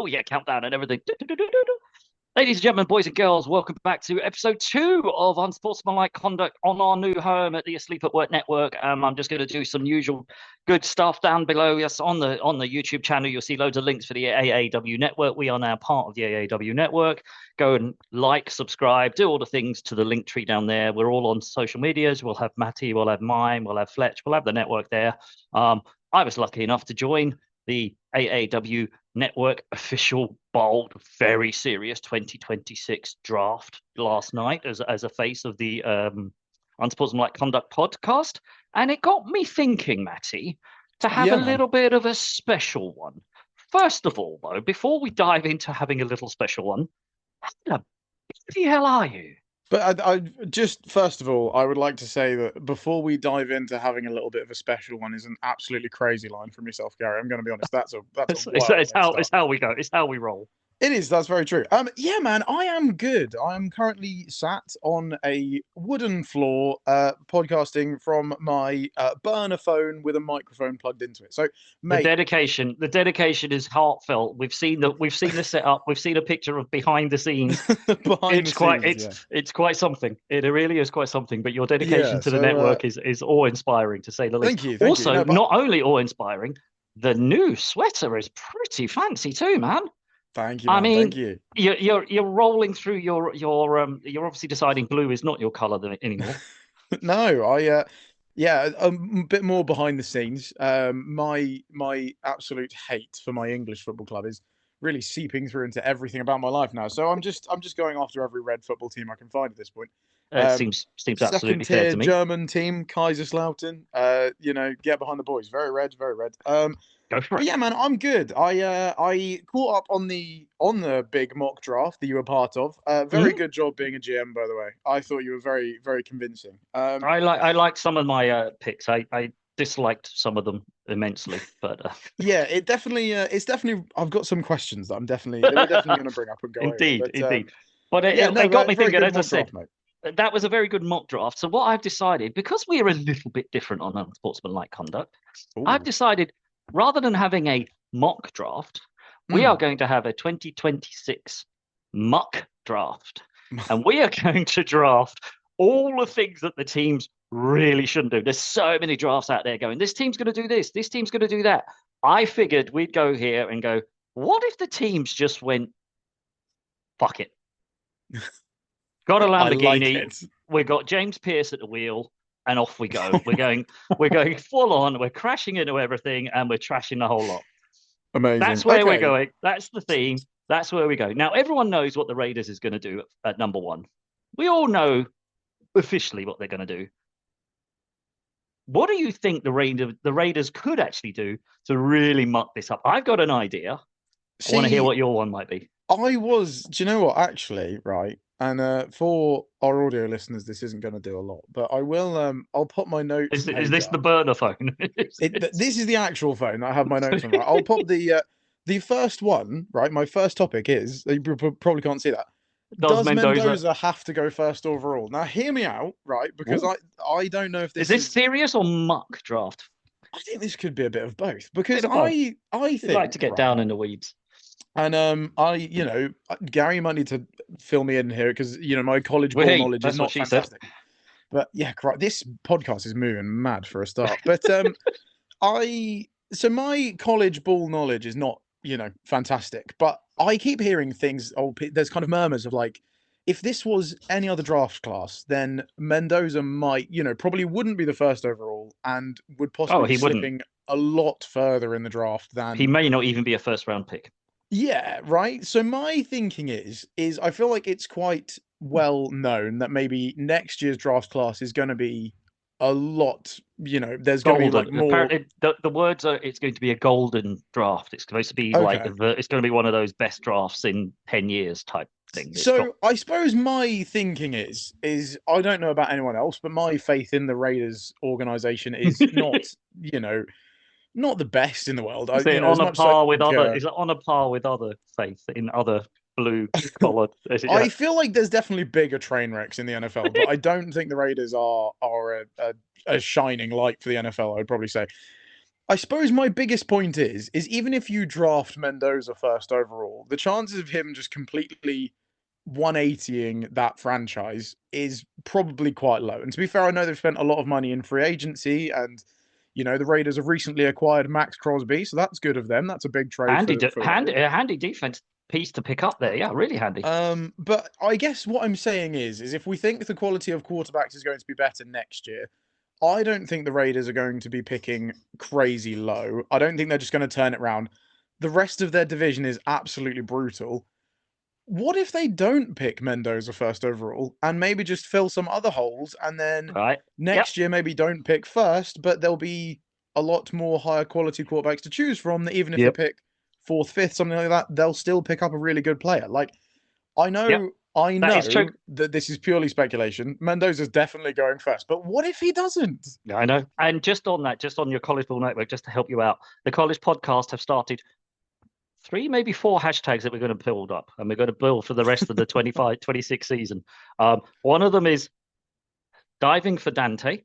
yeah, countdown and everything. Ladies and gentlemen, boys and girls, welcome back to episode 2 of Unsportsmanlike Conduct on our new home at the Asleep at Work network. I'm just going to do some usual good stuff down below. Yes, on the YouTube channel, you'll see loads of links for the AAW network. We are now part of the AAW network. Go and like, subscribe, do all the things to the link tree down there. We're all on social medias. We'll have Matty, we'll have mine, we'll have Fletch, we'll have the network there. I was lucky enough to join the AAW Network official, bold, very serious 2026 draft last night as a face of the Unsportsmanlike Conduct podcast. And it got me thinking, Matty, to have Yeah, a man. little bit of a special one. First of all, though, before we dive into having a little special one, how the hell are you? But I just first of all, I would like to say that before we dive into having a little bit of a special one, is an absolutely crazy line from yourself, Gary. I'm going to be honest. That's a wild way to It's start. how we go. It's how we roll. It is. That's very true. Yeah, man. I am good. I am currently sat on a wooden floor, podcasting from my burner phone with a microphone plugged into it. So, mate, The dedication is heartfelt. We've seen the setup. We've seen a picture of behind the scenes. behind the scenes, yeah, It's quite something. It really is quite something. But your dedication yeah. to the So, network is awe-inspiring, to say the least. thank you, thank you. Also, No, but not only awe-inspiring, the new sweater is pretty fancy too, man. thank you, I man. mean, Thank you. you're rolling through you're obviously deciding blue is not your color anymore. No, yeah, a bit more behind the scenes. My absolute hate for my English football club is really seeping through into everything about my life now. So I'm just going after every red football team I can find at this point. It Um, seems Second absolutely fair tier to me. German team, Kaiserslautern. Get behind the boys. Very red, very red. Go for But it. yeah, man, I'm good. I caught up on the big mock draft that you were part of. Very Mhm. good job being a GM, by the way. I thought you were very, very convincing. I like some of my picks. I disliked some of them immensely, but Yeah, it's definitely. I've got some questions that we're definitely going to bring up and go over. indeed, But indeed. But yeah, no, it got me very thinking. good As I mock said, draft, mate. that was a very good mock draft. So what I've decided, because we are a little bit different on Unsportsmanlike Conduct, I've Oh, decided rather than having a mock draft, we are mm. going to have a 2026 Muck draft, and we are going to draft all the things that the teams really shouldn't do. There's so many drafts out there going, this team's going to do this, this team's going to do that. I figured we'd go here and go, what if the teams just went, fuck it? Got a I like Lamborghini. it. We've got James Pierce at the wheel, and off we go. We're going full on. We're crashing into everything, and we're trashing the whole lot. Amazing. That's where we're Okay, going. That's the theme. That's where we go. Now, everyone knows what the Raiders is going to do at number one. We all know officially what they're going to do. What do you think the Raiders could actually do to really muck this up? I've got an idea. I want to hear see, what your one might be. I was. Do you know what? Actually, right. And for our audio listeners, this isn't going to do a lot, but I will. I'll put my notes Is page this the up. burner phone? This is the actual phone that I have my notes on. Right, I'll pop the first one. Right, my first topic is you probably can't see that. Does Does Mendoza? Mendoza have to go first overall? Now, hear me out, right? Because Ooh, I don't know if is this this is. serious or muck draft? I think this could be a bit of both Bit because of both. I We'd like to think get down right, in the weeds. and Gary might need to fill me in here because my college ball Hey, knowledge is that's what not she said. fantastic. But yeah, right, this podcast is moving mad for a start. But I so my college ball knowledge is not fantastic, but I keep hearing things. Oh, there's kind of murmurs of like, if this was any other draft class, then Mendoza might probably wouldn't be the first overall and would Oh, possibly be he wouldn't. slipping a lot further in the draft He than. may not even be a first round pick. Yeah, right. So my thinking is I feel like it's quite well known that maybe next year's draft class is going to be a lot. There's going to be like Golden. more. Apparently, the words are it's going to be a golden draft. It's supposed to be like Okay. it's going to be one of those best drafts in 10 years type thing. It's got So I suppose my thinking is I don't know about anyone else, but my faith in the Raiders organization is not you know not the best in the world. I is it as on a much as I par with think other? Is it on a par with other faith in other blue collared? Yeah. I feel like there's definitely bigger train wrecks in the NFL, but I don't think the Raiders are a shining light for the NFL. I'd probably say. I suppose my biggest point is even if you draft Mendoza first overall, the chances of him just completely 180ing that franchise is probably quite low. And to be fair, I know they've spent a lot of money in free agency, and the Raiders have recently acquired Max Crosby, so that's good of them. That's a big trade for the Raiders. Handy defense piece to pick up there. Yeah, really handy. But I guess what I'm saying is if we think the quality of quarterbacks is going to be better next year, I don't think the Raiders are going to be picking crazy low. I don't think they're just going to turn it around. The rest of their division is absolutely brutal. What if they don't pick Mendoza first overall and maybe just fill some other holes, and then next year maybe don't pick first, but there'll be a lot more higher quality quarterbacks to choose from that even if they pick fourth, fifth, something like that, they'll still pick up a really good player. Like, I know that this is purely speculation. Mendoza's definitely going first, but what if he doesn't? Yeah, I know. And just on that, just on your College Ball Network, just to help you out, the College Podcast have started 3, maybe 4 hashtags that we're going to build up, and we're going to build for the rest of the 25-26 season. One of them is diving for Dante.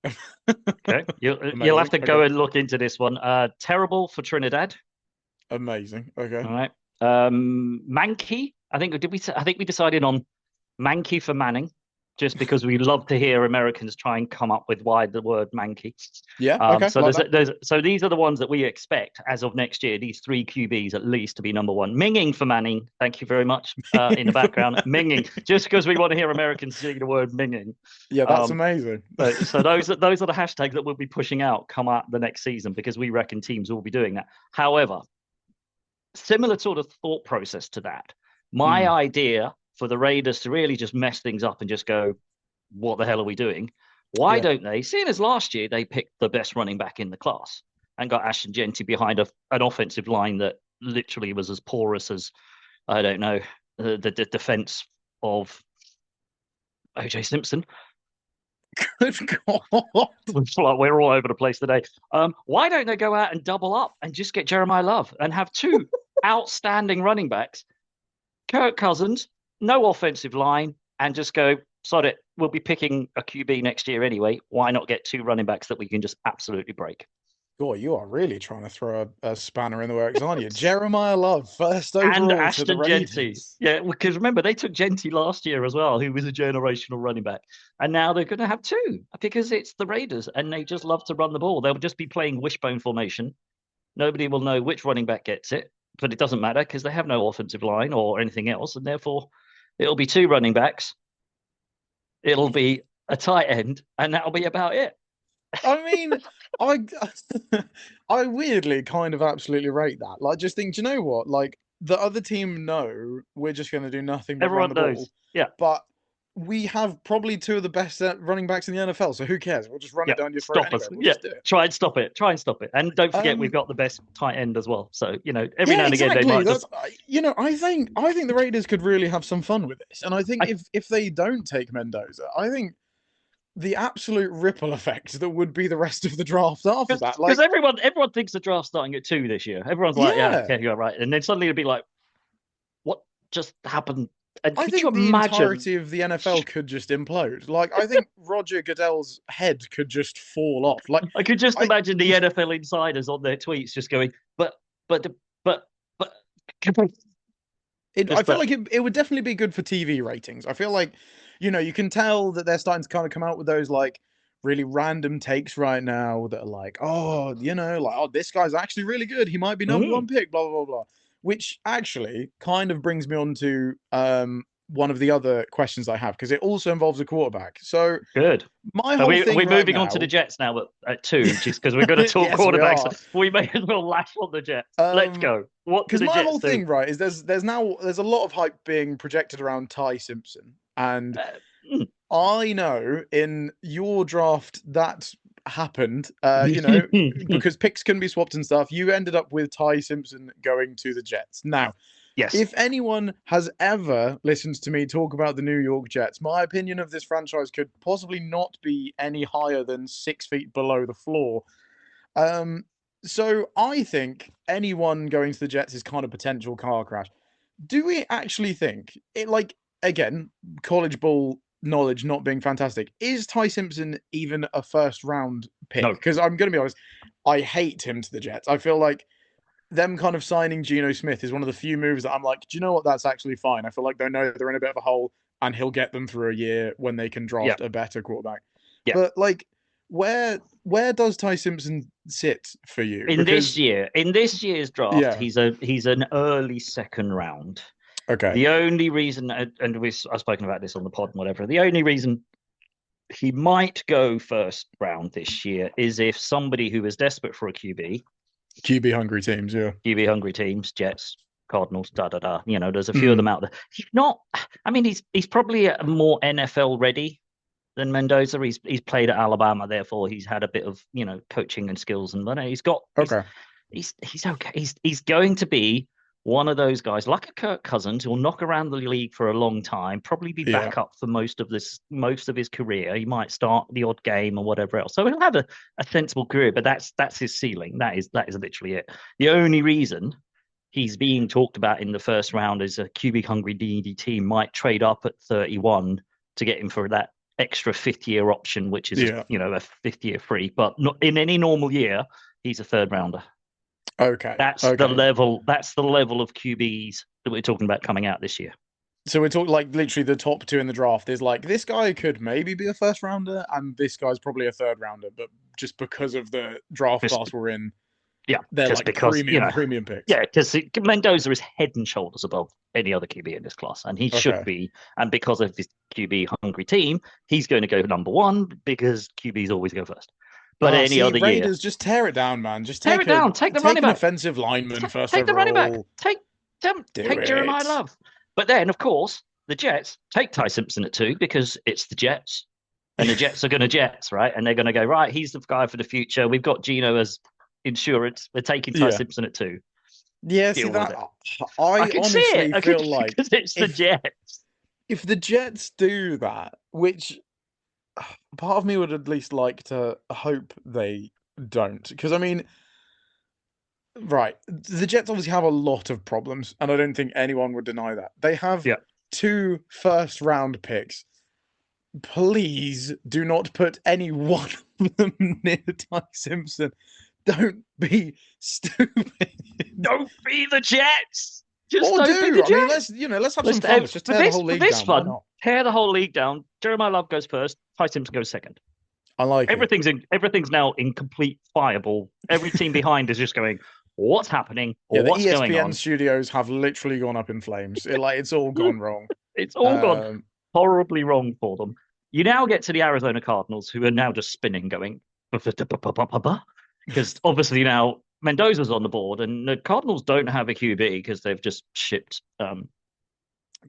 Okay, you'll have to go and look into this one. Terrible for Trinidad. Amazing. Okay. All right. Mankey. I think we decided on Mankey for Manning, just because we love to hear Americans try and come up with why the word Mankey. Yeah. Okay. So these are the ones that we expect as of next year. These 3 QBs at least to be number 1. Minging for Manning. Thank you very much. In the background, Minging, just because we want to hear Americans say the word Minging. Yeah, that's amazing. So those are the hashtags that we'll be pushing out come out the next season, because we reckon teams will be doing that. However, similar sort of thought process to that. My idea for the Raiders to really just mess things up and just go, what the hell are we doing? Why don't they, seeing as last year they picked the best running back in the class and got Ashton Genty behind an offensive line that literally was as porous as, I don't know, the defense of O.J. Simpson. Good God. We're all over the place today. Why don't they go out and double up and just get Jeremiah Love and have 2 outstanding running backs, Kirk Cousins, no offensive line, and just go, sod it, we'll be picking a QB next year anyway. Why not get 2 running backs that we can just absolutely break? God, you are really trying to throw a spanner in the works, aren't you? Jeremiah Love, first overall and to Ashton the Raiders. Genty. Yeah, because remember, they took Genty last year as well, who was a generational running back. And now they're going to have 2 because it's the Raiders and they just love to run the ball. They'll just be playing wishbone formation. Nobody will know which running back gets it, but it doesn't matter because they have no offensive line or anything else. And therefore, it'll be 2 running backs. It'll be a tight end, and that'll be about it. I mean, I weirdly kind of absolutely rate that. Like, just think, do you know what? Like, the other team know we're just going to do nothing but Everyone run the knows. ball. Yeah. But we have probably 2 of the best running backs in the NFL, so who cares? We'll just run it down your throat anyway. We'll just do it. Try and stop it. And don't forget, we've got the best tight end as well. So, every now and again, they might just... I think the Raiders could really have some fun with this. And I think if they don't take Mendoza, I think the absolute ripple effect that would be the rest of the draft after that. Because everyone thinks the draft's starting at 2 this year. Everyone's like, okay, you're right. And then suddenly it'll be like, what just happened? And I think the entirety of the NFL could just implode. Like, I think Roger Goodell's head could just fall off. Like, I could just imagine the NFL insiders on their tweets just going, I feel like it would definitely be good for TV ratings. I feel like, you can tell that they're starting to kind of come out with those like really random takes right now that are like, this guy's actually really good. He might be number 1 pick, blah, blah, blah, blah. Which actually kind of brings me on to one of the other questions I have, because it also involves a quarterback. So good. We're moving on to the Jets now at 2, just because we're going to talk quarterbacks. We may as well lash on the Jets. Let's go. What? Because my whole thing, right, is there's a lot of hype being projected around Ty Simpson, and I know in your draft that happened, because picks can be swapped and stuff. You ended up with Ty Simpson going to the Jets. Now, yes, if anyone has ever listened to me talk about the New York Jets, my opinion of this franchise could possibly not be any higher than 6 feet below the floor. So I think anyone going to the Jets is kind of potential car crash. Do we actually think it? Like, again, college ball knowledge not being fantastic, is Ty Simpson even a first round pick? No. Because I'm going to be honest, I hate him to the Jets. I feel like them kind of signing Geno Smith is one of the few moves that I'm like, do you know what? That's actually fine. I feel like they know they're in a bit of a hole, and he'll get them through a year when they can draft a better quarterback. Yeah. But like, where does Ty Simpson sit for you? In this year's draft, Yeah. he's an early second round. Okay. The only reason, and I've spoken about this on the pod and whatever, the only reason he might go first round this year is if somebody who is desperate for a QB hungry teams, yeah. QB hungry teams, Jets, Cardinals, You know, there's a few of them out there. He's not. I mean, he's probably more NFL ready than Mendoza. He's played at Alabama, therefore he's had a bit of coaching and skills, and he's got. Okay. He's okay. He's going to be one of those guys like a Kirk Cousins who will knock around the league for a long time, probably be back up for most of his career. He might start the odd game or whatever else. So he'll have a sensible career, but that's his ceiling. That is literally it. The only reason he's being talked about in the first round as a QB hungry DD team might trade up at 31 to get him for that extra fifth year option, which is a fifth year free. But not in any normal year, he's a third rounder. Okay. That's the level of QBs that we're talking about coming out this year. So we're talking like literally the top two in the draft is like this guy could maybe be a first rounder and this guy's probably a third rounder, but just because of the draft class we're in, they're just like because, premium picks. Yeah, because Mendoza is head and shoulders above any other QB in this class, and he should be. And because of this QB hungry team, he's going to go number one because QBs always go first. But any other Raiders, just tear it down, man. Just tear it down. Take the running back. Offensive lineman first. Take overall. the running back. Take Jeremiah Love. But then, of course, the Jets take Ty Simpson at 2 because it's the Jets, and the Jets are going to Jets, right? And they're going to go right. He's the guy for the future. We've got Geno as insurance. We're taking Ty Simpson at 2. Yeah, see that. I can honestly see it. Feel like because it's the Jets. If the Jets do that, which part of me would at least like to hope they don't, because I mean, right, the Jets obviously have a lot of problems, and I don't think anyone would deny that. They have 2 first round picks. Please do not put any one of them near Ty Simpson. Don't be stupid. Don't be the Jets. Just or don't do. be the Jets. I mean, let's have some fun. Let's just tear the whole league down. Tear the whole league down. Jeremiah Love goes first. Ty Simpson goes second. I like everything's now in complete fireball. Every team behind is just going, what's happening? Or what's going on? The ESPN studios have literally gone up in flames. It's all gone wrong. It's all gone horribly wrong for them. You now get to the Arizona Cardinals, who are now just spinning, going, because obviously now Mendoza's on the board, and the Cardinals don't have a QB because they've just shipped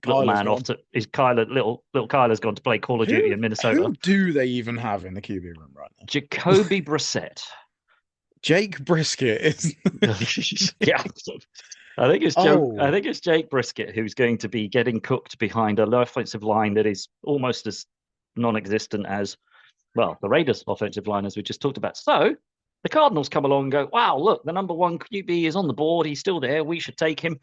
little man off to little Kyler's gone to play Call of Duty in Minnesota. Who do they even have in the QB room right now? Jacoby Brissett. Jake Brisket is I think it's Jake Brisket who's going to be getting cooked behind an offensive line that is almost as non-existent as the Raiders offensive line, as we just talked about. So the Cardinals come along and go, wow, look, the number one QB is on the board. He's still there. We should take him.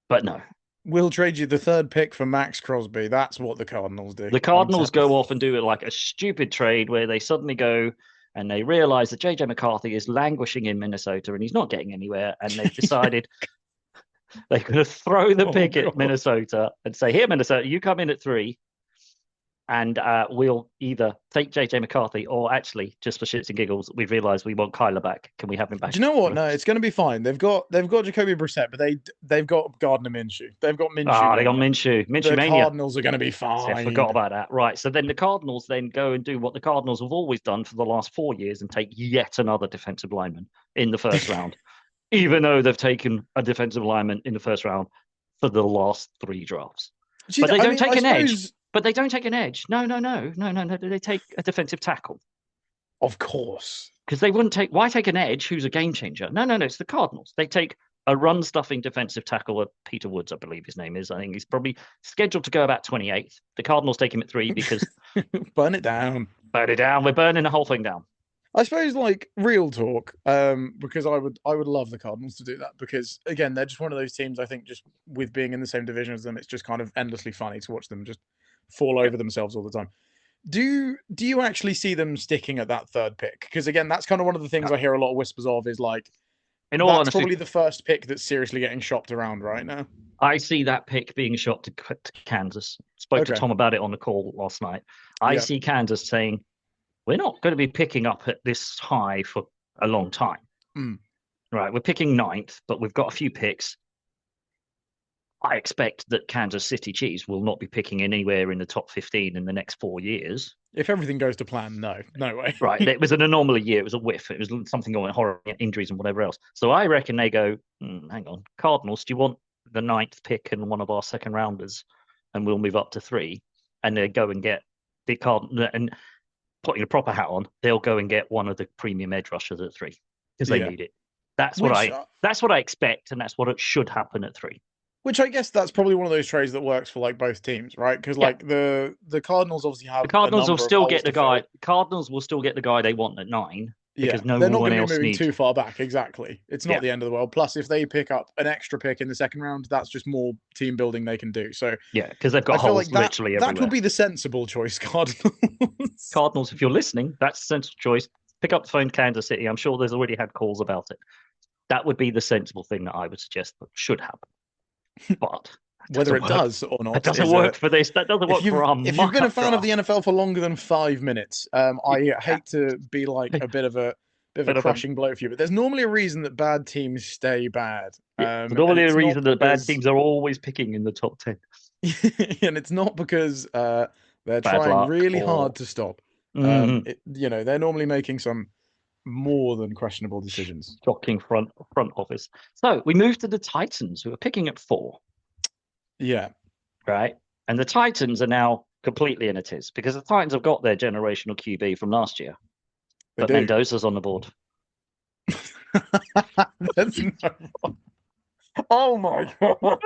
But no. We'll trade you the 3rd pick for Max Crosby. That's what the Cardinals do. The Cardinals go off and do it like a stupid trade where they suddenly go and they realize that JJ McCarthy is languishing in Minnesota and he's not getting anywhere. And they've decided they're going to throw the pick at Minnesota and say, here, Minnesota, you come in at 3. And we'll either take JJ McCarthy or actually, just for shits and giggles, we've realised we want Kyler back. Can we have him back? Do you know what? No, it's going to be fine. They've got Jacoby Brissett, but they've got Gardner Minshew. They've got Minshew. They got Minshew. The Cardinals are going to be fine. I forgot about that. Right. So then the Cardinals then go and do what the Cardinals have always done for the last 4 years and take yet another defensive lineman in the first round, even though they've taken a defensive lineman in the first round for the last 3 drafts. But they don't take an edge. But they don't take an edge. No. They take a defensive tackle. Of course. Because they wouldn't take... Why take an edge who's a game changer? No. It's the Cardinals. They take a run-stuffing defensive tackle, Peter Woods, I believe his name is. I think he's probably scheduled to go about 28th. The Cardinals take him at 3 because... Burn it down. Burn it down. We're burning the whole thing down. I suppose, like, real talk, because I would love the Cardinals to do that because, again, they're just one of those teams, I think, just with being in the same division as them, it's just kind of endlessly funny to watch them just fall over themselves all the time. Do you actually see them sticking at that third pick? Because again, that's kind of one of the things I hear a lot of whispers of is like, in all that's honesty, probably the first pick that's seriously getting shopped around right now. I see that pick being shot to Kansas. Spoke to Okay. Tom about it on the call last night. I Yeah. see Kansas saying, we're not going to be picking up at this high for a long time. Mm. Right, we're picking ninth, but we've got a few picks. I expect that Kansas City Chiefs will not be picking anywhere in the top 15 in the next 4 years. If everything goes to plan, no way. Right, it was an anomaly year. It was a whiff. It was something going horror, injuries and whatever else. So I reckon they go, hang on, Cardinals, do you want the ninth pick and one of our second rounders? And we'll move up to 3. And they go and get the Cardinals, and putting a proper hat on, they'll go and get one of the premium edge rushers at 3 because they need it. That's what I expect, and that's what it should happen at 3. Which I guess that's probably one of those trades that works for like both teams, right? Because like the Cardinals obviously have the Cardinals will still get the guy. Fill. Cardinals will still get the guy they want at 9 because they're not one going to else be moving needs. too far back. Exactly, it's not the end of the world. Plus, if they pick up an extra pick in the second round, that's just more team building they can do. So because they've got holes literally everywhere. That would be the sensible choice, Cardinals. Cardinals, if you're listening, that's the sensible choice. Pick up the phone, Kansas City. I'm sure there's already had calls about it. That would be the sensible thing that I would suggest that should happen. But whether it does or not, it doesn't work for this. That doesn't work for our. If you've been a fan of the NFL for longer than 5 minutes, I hate to be like a bit of a crushing blow for you, but there's normally a reason that bad teams stay bad. Normally a reason that bad teams are always picking in the top 10, and it's not because they're trying really hard to stop. They're normally making some more than questionable decisions. Shocking front office. So we move to the Titans, who are picking at 4. Yeah. Right. And the Titans are now completely in a tiz because the Titans have got their generational QB from last year. But Mendoza's on the board. Oh my God.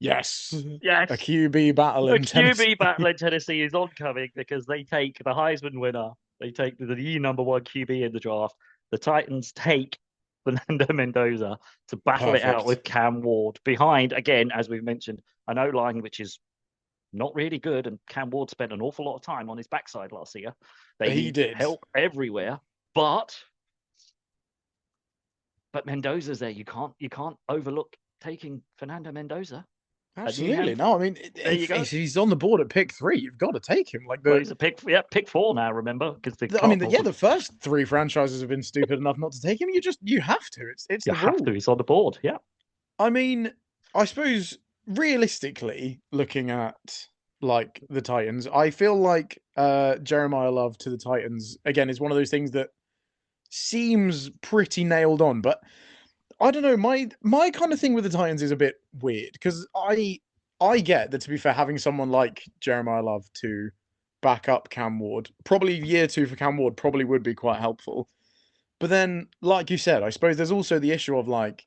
Yes. A QB battle in Tennessee. QB battle in Tennessee is oncoming because they take the Heisman winner. They take the number 1 QB in the draft. The Titans take Fernando Mendoza to battle it out with Cam Ward behind, again, as we've mentioned, an O-line which is not really good, and Cam Ward spent an awful lot of time on his backside last year. He did help everywhere, but Mendoza's there. You can't overlook taking Fernando Mendoza. Absolutely. No, I mean, if he's on the board at pick 3, you've got to take him. He's a pick 4 now. Remember, because the first 3 franchises have been stupid enough not to take him. You have to. It's the rule. He's on the board. Yeah. I mean, I suppose realistically, looking at like the Titans, I feel like Jeremiah Love to the Titans again is one of those things that seems pretty nailed on, but I don't know. My kind of thing with the Titans is a bit weird because I get that, to be fair, having someone like Jeremiah Love to back up Cam Ward, probably year 2 for Cam Ward probably would be quite helpful. But then, like you said, I suppose there's also the issue of like,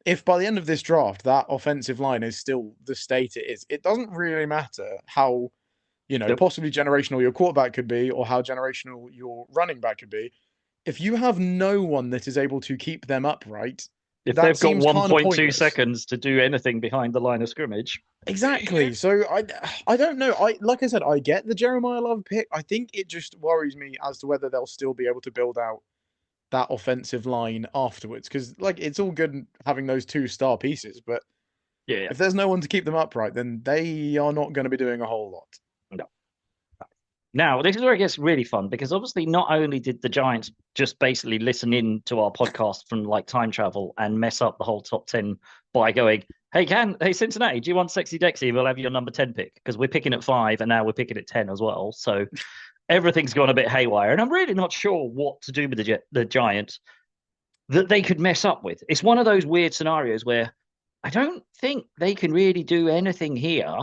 if by the end of this draft that offensive line is still the state it is, it doesn't really matter how, possibly generational your quarterback could be or how generational your running back could be. If you have no one that is able to keep them upright, if they've got 1.2 seconds to do anything behind the line of scrimmage. Exactly. So I don't know. Like I said, I get the Jeremiah Love pick. I think it just worries me as to whether they'll still be able to build out that offensive line afterwards. Because like it's all good having those 2 star pieces, but if there's no one to keep them upright, then they are not going to be doing a whole lot. No. Now, this is where it gets really fun because obviously not only did the Giants just basically listen in to our podcast from like time travel and mess up the whole top 10 by going, hey, Cincinnati, do you want Sexy Dexy? We'll have your number 10 pick because we're picking at 5 and now we're picking at 10 as well. So everything's gone a bit haywire. And I'm really not sure what to do with the Giants that they could mess up with. It's one of those weird scenarios where I don't think they can really do anything here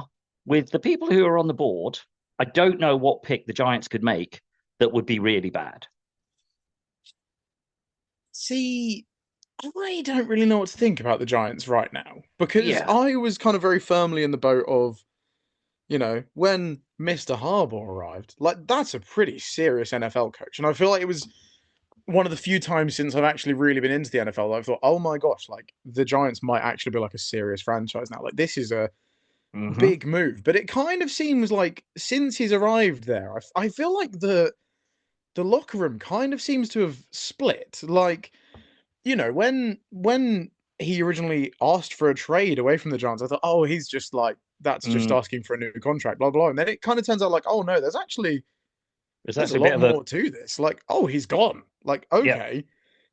with the people who are on the board. I don't know what pick the Giants could make that would be really bad. See, I don't really know what to think about the Giants right now because I was kind of very firmly in the boat of, when Mr. Harbaugh arrived, like that's a pretty serious NFL coach. And I feel like it was one of the few times since I've actually really been into the NFL that I thought, oh my gosh, like the Giants might actually be like a serious franchise now. Like this is a Hmm. big move. But it kind of seems like since he's arrived there, I feel like the locker room kind of seems to have split. Like, when he originally asked for a trade away from the Giants, I thought, oh, he's just like that's just Mm. asking for a new contract, blah blah. And then it kind of turns out like, oh no, It's there's a actually a bit lot of a more to this. Like, oh, he's gone. Like, yeah. okay.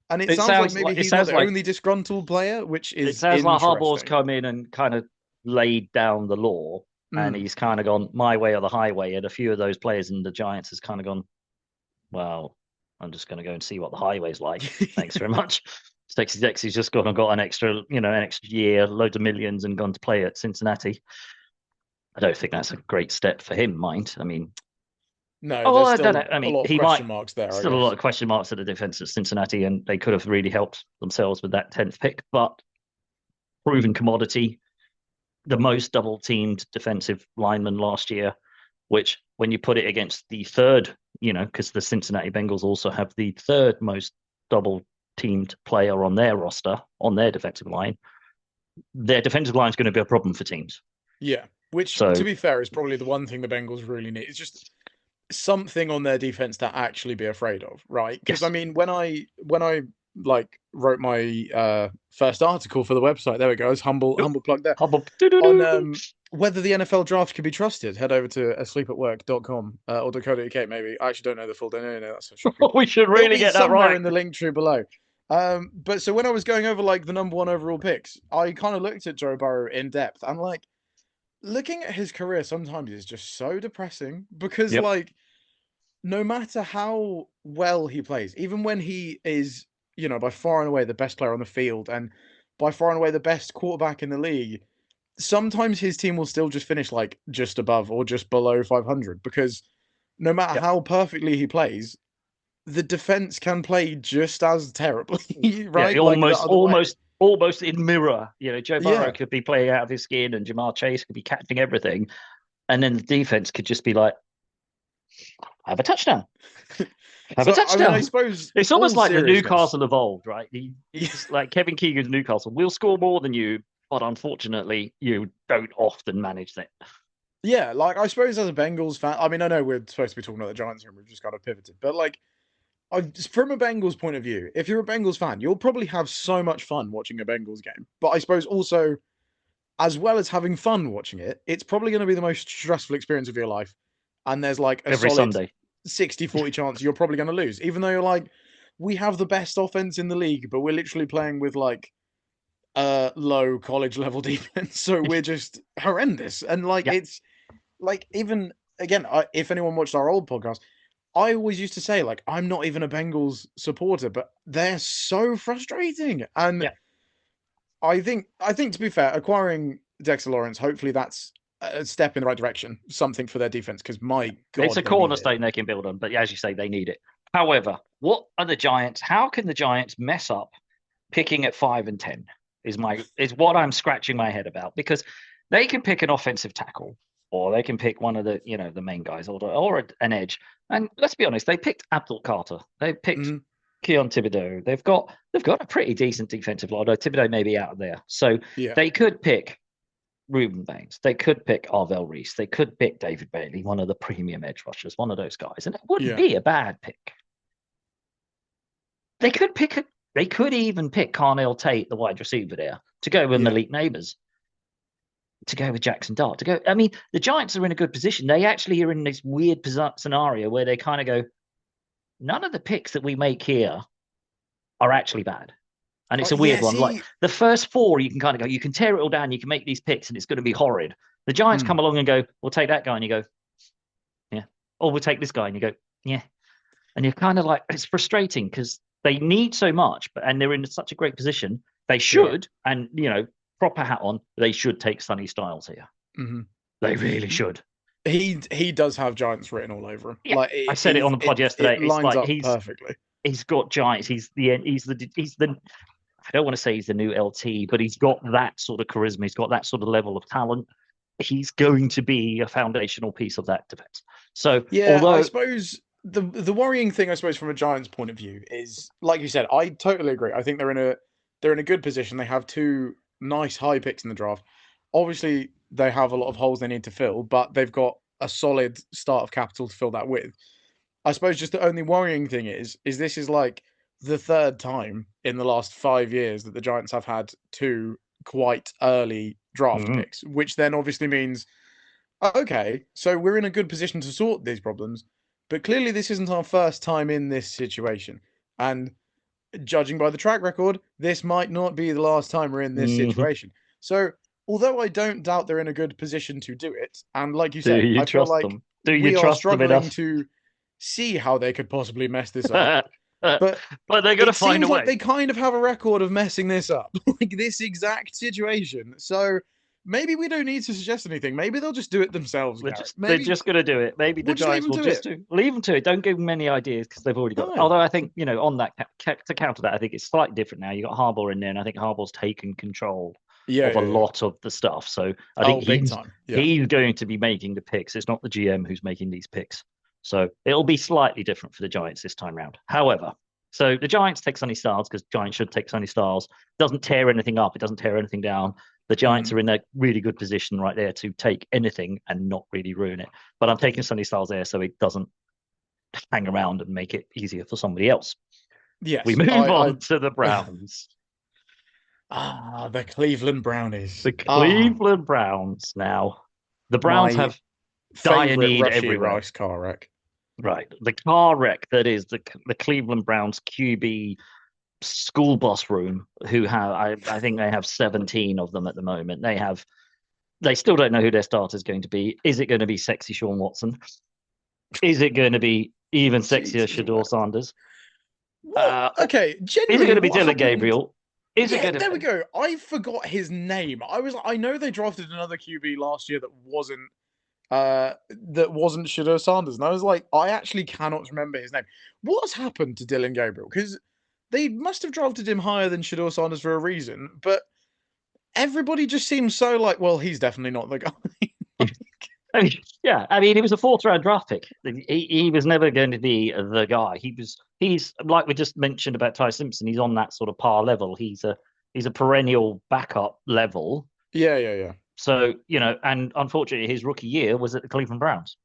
And it sounds like maybe It he's not sounds the like only disgruntled player, which it is sounds like Harbaugh's interesting. come in and kind of laid down the law, and Mm. he's kind of gone my way or the highway. And a few of those players in the Giants has kind of gone, well, I'm just going to go and see what the highway's like. Thanks very much. Stexy Dexy's just gone and got an extra year, loads of millions, and gone to play at Cincinnati. I don't think that's a great step for him, mind. I mean, No, oh, well, there's I don't still know. I a mean, lot of he might question marks there, I still a lot guess. of question marks at the defense at Cincinnati, and they could have really helped themselves with that 10th pick, but proven commodity, the most double teamed defensive lineman last year, which when you put it against the third, because the Cincinnati Bengals also have the third most double teamed player on their roster, on their defensive line is going to be a problem for teams. Yeah, which to So, be fair is probably the one thing the Bengals really need. It's just something on their defense to actually be afraid of, right? Because I yes. mean, when I like wrote my first article for the website, there we go, it's humble plug there on whether the NFL draft can be trusted. Head over to asleepatwork.com or .co.uk maybe. I actually don't know the full domain. That's so shocking. We should It'll really be get that somewhere right. in the link tree below. But so when I was going over like the number one overall picks, I kind of looked at Joe Burrow in depth and like looking at his career sometimes is just so depressing because Yep. like no matter how well he plays, even when he is, by far and away the best player on the field and by far and away the best quarterback in the league, sometimes his team will still just finish like just above or just below 500 because no matter Yep. how perfectly he plays, the defense can play just as terribly, Yeah. right? Like the other way. Almost in mirror. Joe Burrow Yeah. could be playing out of his skin, and Jamar Chase could be catching everything, and then the defense could just be like, have a touchdown. Have a So, I mean, I touchdown. suppose It's almost all like the seriousness. Newcastle evolved, right? Yeah. He's like Kevin Keegan's Newcastle. We'll score more than you, but unfortunately, you don't often manage that. Yeah, like I suppose as a Bengals fan, I mean, I know we're supposed to be talking about the Giants here, and we've just kind of pivoted, but like, from a Bengals point of view, if you're a Bengals fan, you'll probably have so much fun watching a Bengals game. But I suppose also, as well as having fun watching it, it's probably going to be the most stressful experience of your life. And there's like a Every solid Sunday. 60-40 chance you're probably going to lose, even though you're like, we have the best offense in the league, but we're literally playing with like low college level defense, so we're just horrendous. And like, Yeah. it's like even again, if anyone watched our old podcast, I always used to say like I'm not even a Bengals supporter, but they're so frustrating. And Yeah. I think to be fair, acquiring Dexter Lawrence, hopefully that's a step in the right direction, something for their defense. Because my It's God, a they need it. cornerstone they can build on, but as you say, they need it. However, what are the Giants? How can the Giants mess up picking at 5 and 10? Is what I'm scratching my head about, because they can pick an offensive tackle, or they can pick one of the main guys, or an edge. And let's be honest, they picked Abdul Carter. They picked Mhm. Keon Thibodeau. They've got a pretty decent defensive line. Although Thibodeau may be out of there, so Yeah, they could pick Ruben Banks. They could pick Arvell Reese. They could pick David Bailey, one of the premium edge rushers, one of those guys, and it wouldn't yeah, be a bad pick. They could pick a, They could even pick Carnell Tate, the wide receiver there, to go with yeah. Malik Neighbors, to go with Jackson Dart, to go. I mean, the Giants are in a good position. They actually are in this weird scenario where they kind of go, none of the picks that we make here are actually bad. And it's a weird Yeah. one. Like See, the first four, you can kind of go, you can tear it all down, you can make these picks, and it's going to be horrid. The Giants mm, come along and go, we'll take that guy, and you go, yeah. Or we'll take this guy, and you go, yeah. And you're kind of like, it's frustrating because they need so much, and they're in such a great position. They yeah. should, and proper hat on, they should take Sunny Styles here. Hmm. They really should. He does have Giants written all over him. Yeah, Like I said it on the pod it yesterday. It's lines like up perfectly. he's got Giants. He's the. I don't want to say he's the new LT, but he's got that sort of charisma. He's got that sort of level of talent. He's going to be a foundational piece of that defense. So Yeah, I although suppose the worrying thing, I suppose, from a Giants point of view is, like you said, I totally agree. I think they're in a good position. They have two nice high picks in the draft. Obviously, they have a lot of holes they need to fill, but they've got a solid start of capital to fill that with. I suppose just the only worrying thing is this is like the third time in the last 5 years that the Giants have had two quite early draft Mhm. picks, which then obviously means, okay, so we're in a good position to sort these problems, but clearly this isn't our first time in this situation. And judging by the track record, this might not be the last time we're in this Mhm. situation. So, although I don't doubt they're in a good position to do it, and like you Do say, you I feel trust like them? Do you we are trust them struggling enough? to see how they could possibly mess this up. But But they're going to it find a seems like way. they kind of have a record of messing this up, like this exact situation. So maybe we don't need to suggest anything. Maybe they'll just do it themselves, Garrett. They're Maybe just going to do it. Maybe the we'll just leave Giants them will to just it. do leave them to it. Don't give them any ideas because they've already got. No. Although I think on that to counter that, I think it's slightly different now. You got Harbaugh in there, and I think Harbaugh's taken control Yeah, of a yeah, yeah. lot of the stuff. So I think Oh, big time. Yeah. he's going to be making the picks. It's not the GM who's making these picks. So it'll be slightly different for the Giants this time round. However, so the Giants take Sonny Styles because Giants should take Sonny Styles. Doesn't tear anything up. It doesn't tear anything down. The Giants Mhm. are in a really good position right there to take anything and not really ruin it. But I'm taking Sonny Styles there so it doesn't hang around and make it easier for somebody else. We Yes, move I on to the Browns. the Cleveland Brownies. The Cleveland Browns now. The Browns My have dire favorite need Rushy everywhere. Rice car wreck. Right. The car wreck that is the Cleveland Browns QB school bus room, who have I think they have 17 of them at the moment. They still don't know who their starter is going to be. Is it going to be sexy Sean Watson? Is it going to be even sexier Jesus, Shador Sanders? what? Okay, Is it genuinely, going to be what Dylan happened? Gabriel? Is it Yeah, going there we to? go. I forgot his name. I know they drafted another QB last year that wasn't Shador Sanders, and I was like, I actually cannot remember his name. What's happened to Dylan Gabriel? Because they must have drafted him higher than Shador Sanders for a reason, but everybody just seems so like, well, he's definitely not the guy. I mean, yeah, I mean, he was a fourth round draft pick. He was never going to be the guy. He's like we just mentioned about Ty Simpson. He's on that sort of par level. He's a perennial backup level. Yeah, yeah, yeah. So and unfortunately, his rookie year was at the Cleveland Browns.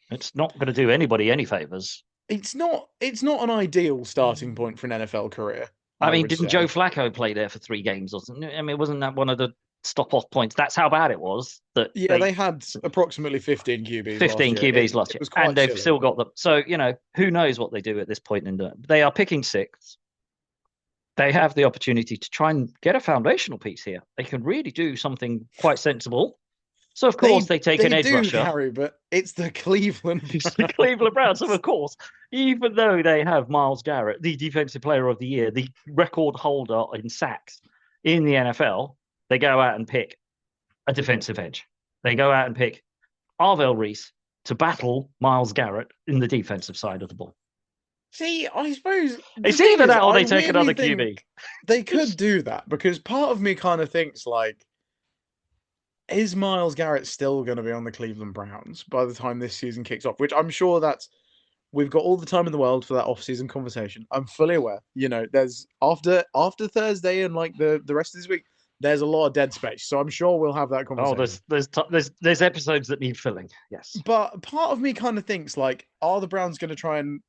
It's not going to do anybody any favors. It's not an ideal starting point for an NFL career, I I mean, would didn't Joe say. Flacco play there for 3 games or something? I mean, wasn't that one of the stop off points? That's how bad it was that Yeah, they they had approximately 15 QBs last 15 year. QBs last It year, was and quite they've chilling. still got them. So who knows what they do at this point in the? They are picking sixth. They have the opportunity to try and get a foundational piece here. They can really do something quite sensible. So of course They they take an they edge do, rusher. Gary, but it's the Cleveland It's the Browns. Cleveland Browns. So of course, even though they have Myles Garrett, the Defensive Player of the Year, the record holder in sacks in the NFL, they go out and pick a defensive edge. They go out and pick Arvell Reese to battle Myles Garrett in the defensive side of the ball. See, I suppose the It's thing either is, that or I they take weirdly another QB. think they could do that because part of me kind of thinks like, is Miles Garrett still going to be on the Cleveland Browns by the time this season kicks off? Which I'm sure that's we've got all the time in the world for that off-season conversation. I'm fully aware. There's after Thursday and like the rest of this week, there's a lot of dead space. So I'm sure we'll have that Oh, conversation. there's episodes that need filling. Yes. But part of me kind of thinks like, are the Browns going to try and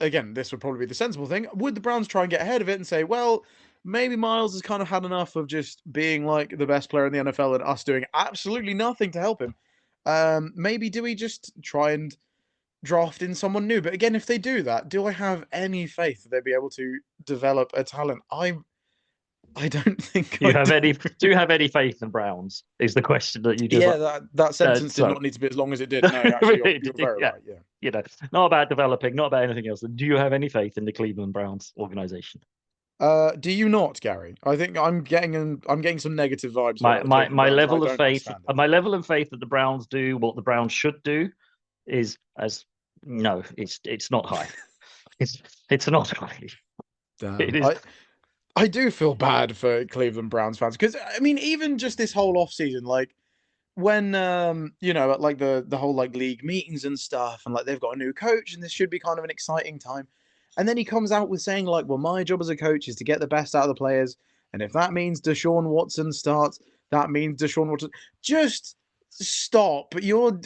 again, this would probably be the sensible thing. Would the Browns try and get ahead of it and say, well, maybe Miles has kind of had enough of just being like the best player in the NFL and us doing absolutely nothing to help him? Maybe do we just try and draft in someone new? But again, if they do that, do I have any faith that they'll be able to develop a talent? I don't think I do. Do you have any faith in Browns? Is the question that you just Yeah, that sentence did so not need to be as long as it did. No, actually, you're very yeah, right. Yeah. not about developing, not about anything else. Do you have any faith in the Cleveland Browns organization? Do you not, Gary? I think I'm getting some negative vibes here My about the my Cleveland my Browns, and I level of don't faith, understand it. my level of faith that the Browns do what the Browns should do is as no, it's not high. It's it's not high. It Damn. is. I do feel bad for Cleveland Browns fans because I mean, even just this whole off season, like when at like the whole like league meetings and stuff, and like they've got a new coach, and this should be kind of an exciting time. And then he comes out with saying like, "Well, my job as a coach is to get the best out of the players, and if that means Deshaun Watson starts, that means Deshaun Watson. Just stop. You're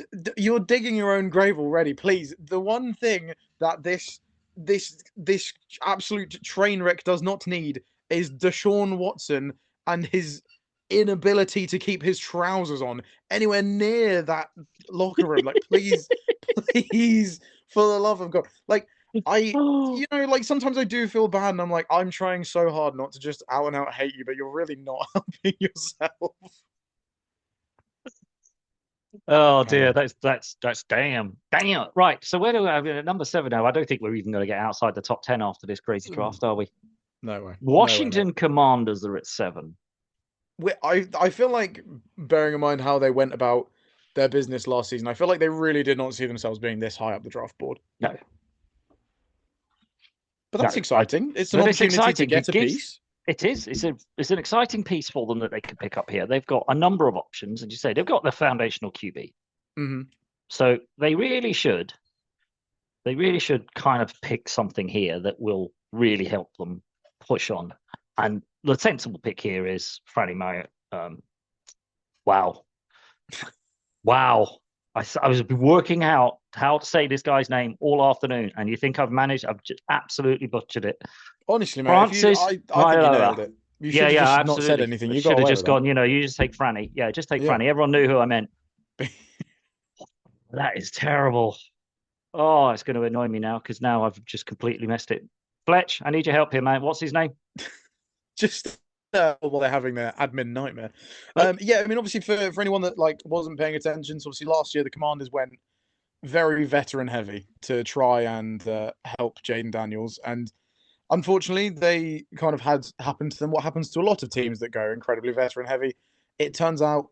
digging your own grave already. Please. The one thing that this absolute train wreck does not need is Deshaun Watson and his inability to keep his trousers on anywhere near that locker room. Like, please, please, for the love of God. Like, like sometimes I do feel bad, and I'm like, I'm trying so hard not to just out and out hate you, but you're really not helping yourself. Oh dear, that's damn. Right, so where do we have at number 7 now? I don't think we're even going to get outside the top 10 after this crazy draft, are we? No way. Washington Commanders are at 7. I feel like, bearing in mind how they went about their business last season, I feel like they really did not see themselves being this high up the draft board. No. But that's exciting. It's an opportunity to get a piece. It is. It's an exciting piece for them that they can pick up here. They've got a number of options, and you say they've got the foundational QB. Mm-hmm. So they really should kind of pick something here that will really help them push on. And the sensible pick here is Franny Marriott. Wow. I was working out how to say this guy's name all afternoon, and you think I've just absolutely butchered it. Honestly, mate, Francis, I think you nailed it. You should have just not said anything. You should have just gone, you just take Franny. Yeah, just take Franny. Everyone knew who I meant. That is terrible. Oh, it's going to annoy me now because now I've just completely messed it. Fletch, I need your help here, man. What's his name? Just while they're having their admin nightmare. Yeah, I mean, obviously for anyone that wasn't paying attention, so obviously last year the Commanders went very veteran heavy to try and help Jaden Daniels, and unfortunately they kind of had happened to them what happens to a lot of teams that go incredibly veteran heavy. It turns out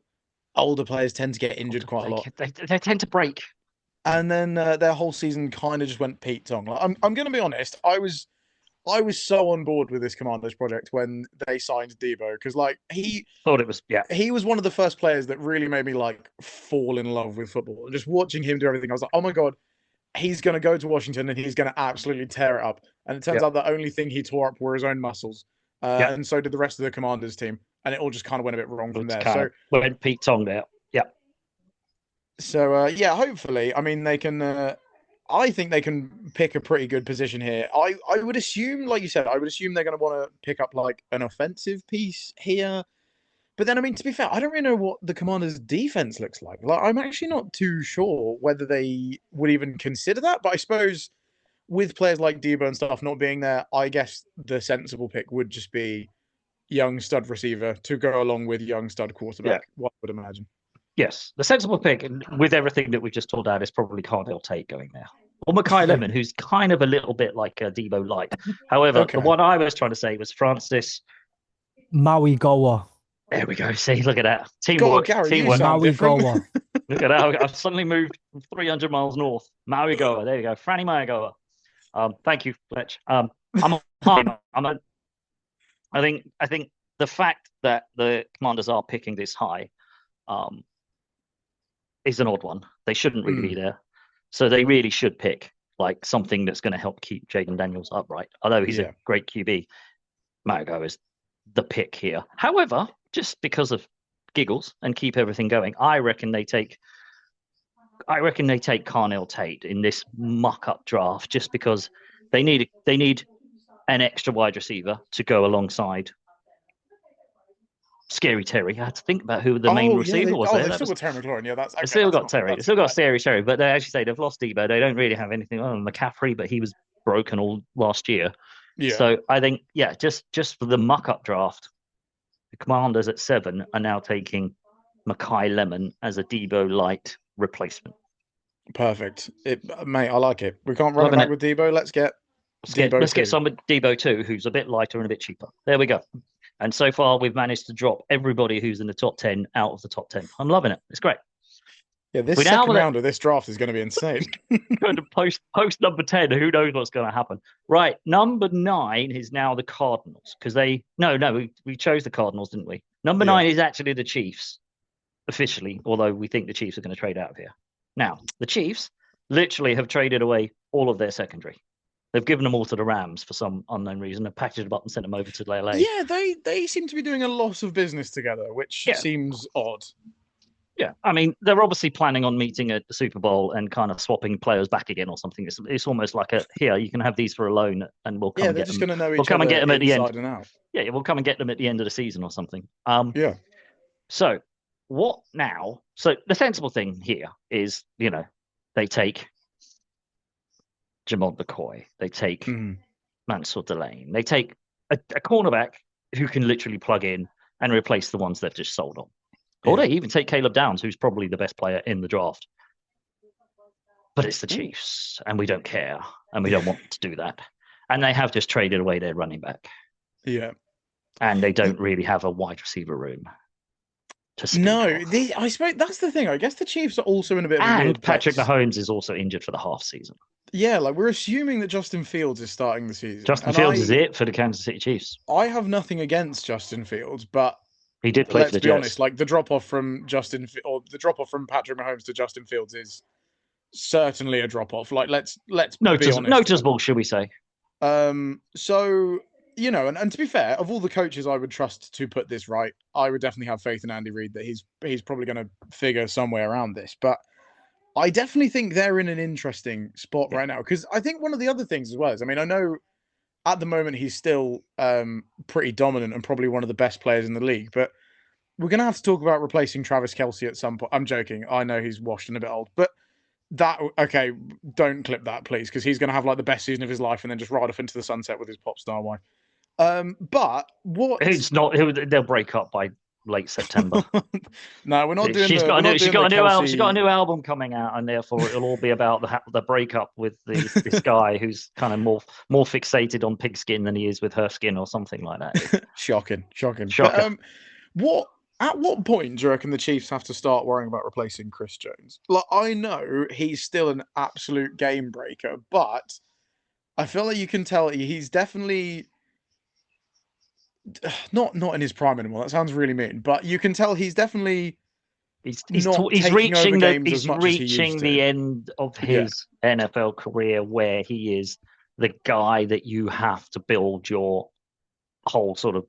older players tend to get injured quite a lot. They tend to break, and then their whole season kind of just went Pete Tong. Like, I'm going to be honest, I was so on board with this Commanders project when they signed Debo, because he was one of the first players that really made me fall in love with football. And just watching him do everything, I was like, oh my God, he's going to go to Washington and he's going to absolutely tear it up. And it turns out the only thing he tore up were his own muscles. And so did the rest of the Commanders team. And it all just kind of went a bit wrong from there. So went Pete Tong there. Yeah. So, hopefully, I mean, they can... I think they can pick a pretty good position here. I would assume, like you said, they're going to want to pick up an offensive piece here. But then, I mean, to be fair, I don't really know what the Commanders' defense looks like. I'm actually not too sure whether they would even consider that. But I suppose with players like Debo and stuff not being there, I guess the sensible pick would just be young stud receiver to go along with young stud quarterback. Yeah. What I would imagine. Yes, the sensible pick, and with everything that we've just talked about, is probably Cardell Tate going there. Or Mackay Lemon, who's kind of a little bit like a Debo light. However, the one I was trying to say was Francis Maui Goa. There we go. See, look at that. Teamwork. Teamwork. Maui Goa. Look at that. I've suddenly moved 300 miles north. Maui Goa. There you go. Franny Maui Goa. Thank you, Fletch. I think the fact that the Commanders are picking this high is an odd one. They shouldn't really be there. So they really should pick something that's going to help keep Jaden Daniels upright. Although he's a great QB, Marigo is the pick here. However, just because of giggles and keep everything going, I reckon they take Carnell Tate in this muck-up draft just because they need an extra wide receiver to go alongside Scary Terry. I had to think about who the main receiver was there. They've still got Terry McLaurin. Yeah, that's okay. They still got Terry. They still got Scary Terry, but they actually say they've lost Debo. They don't really have anything on McCaffrey, but he was broken all last year. Yeah. So I think, just for the muck-up draft, the Commanders at 7 are now taking Mackay Lemon as a Debo light replacement. Perfect, mate. I like it. We can't run it back with Debo. Let's get some with Debo too, who's a bit lighter and a bit cheaper. There we go. And so far, we've managed to drop everybody who's in the top 10 out of the top 10. I'm loving it. It's great. Yeah, this second round of this draft is going to be insane. Going to post number 10. Who knows what's going to happen? Right, number 9 is now the Cardinals because we chose the Cardinals, didn't we? Number 9 is actually the Chiefs officially, although we think the Chiefs are going to trade out of here. Now, the Chiefs literally have traded away all of their secondary. They've given them all to the Rams for some unknown reason. They've packaged them up and sent them over to LA. Yeah, they seem to be doing a lot of business together, which seems odd. Yeah, I mean, they're obviously planning on meeting at the Super Bowl and kind of swapping players back again or something. It's almost like here, you can have these for a loan, and we'll come and get them. They're just going to know each we'll come other and get them at the end. and out. Yeah, we'll come and get them at the end of the season or something. Yeah. So what now? So the sensible thing here is, they take Jamon McCoy, they take Mansour Delane, they take a cornerback who can literally plug in and replace the ones they've just sold on. Or they even take Caleb Downs, who's probably the best player in the draft. But it's the Chiefs, and we don't care, and we don't want to do that. And they have just traded away their running back. Yeah. And they don't really have a wide receiver room to speak of. I suppose that's the thing. I guess the Chiefs are also in a bit of a weird And Patrick place. Mahomes is also injured for the half season. Yeah, like we're assuming that Justin Fields is starting the season. Justin Fields is it for the Kansas City Chiefs. I have nothing against Justin Fields, but he did play for the Jets. Let's be honest, like the drop off from Patrick Mahomes to Justin Fields is certainly a drop off. Like let's be honest. Noticeable, should we say? So and to be fair, of all the coaches I would trust to put this right, I would definitely have faith in Andy Reid that he's probably going to figure some way around this. But I definitely think they're in an interesting spot right now, because I think one of the other things as well is, I mean, I know at the moment he's still pretty dominant and probably one of the best players in the league, but we're going to have to talk about replacing Travis Kelce at some point. I'm joking. I know he's washed and a bit old, but don't clip that, please, because he's going to have like the best season of his life and then just ride off into the sunset with his pop star wife. But what? It's not. They'll break up by late September. No, we're not doing. She's got a new album coming out, and therefore it'll all be about the breakup with this guy who's kind of more fixated on pigskin than he is with her skin or something like that. Shocking. But, at what point do you reckon the Chiefs have to start worrying about replacing Chris Jones? Like, I know he's still an absolute game breaker, but I feel like you can tell he's definitely not in his prime anymore. That sounds really mean, but you can tell he's definitely he's reaching the end of his NFL career, where he is the guy that you have to build your whole sort of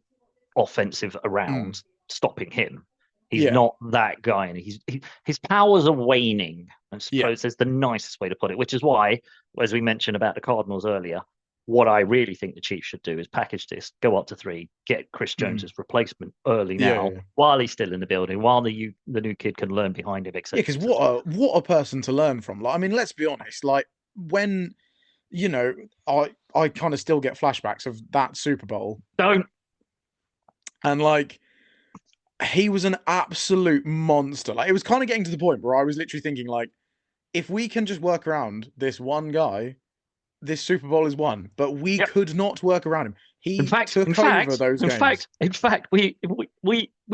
offensive around stopping him. He's not that guy, and his powers are waning, I suppose is the nicest way to put it, which is why, as we mentioned about the Cardinals earlier, what I really think the Chiefs should do is package this, go up to 3, get Chris Jones's replacement early now, while he's still in the building, while the new kid can learn behind him, etc. Yeah, because what a person to learn from. Like, I mean, let's be honest. Like, when I kind of still get flashbacks of that Super Bowl. Don't. And like, he was an absolute monster. Like, it was kind of getting to the point where I was literally thinking, like, if we can just work around this one guy, this Super Bowl is won. But we could not work around him. He took over those games. In fact, we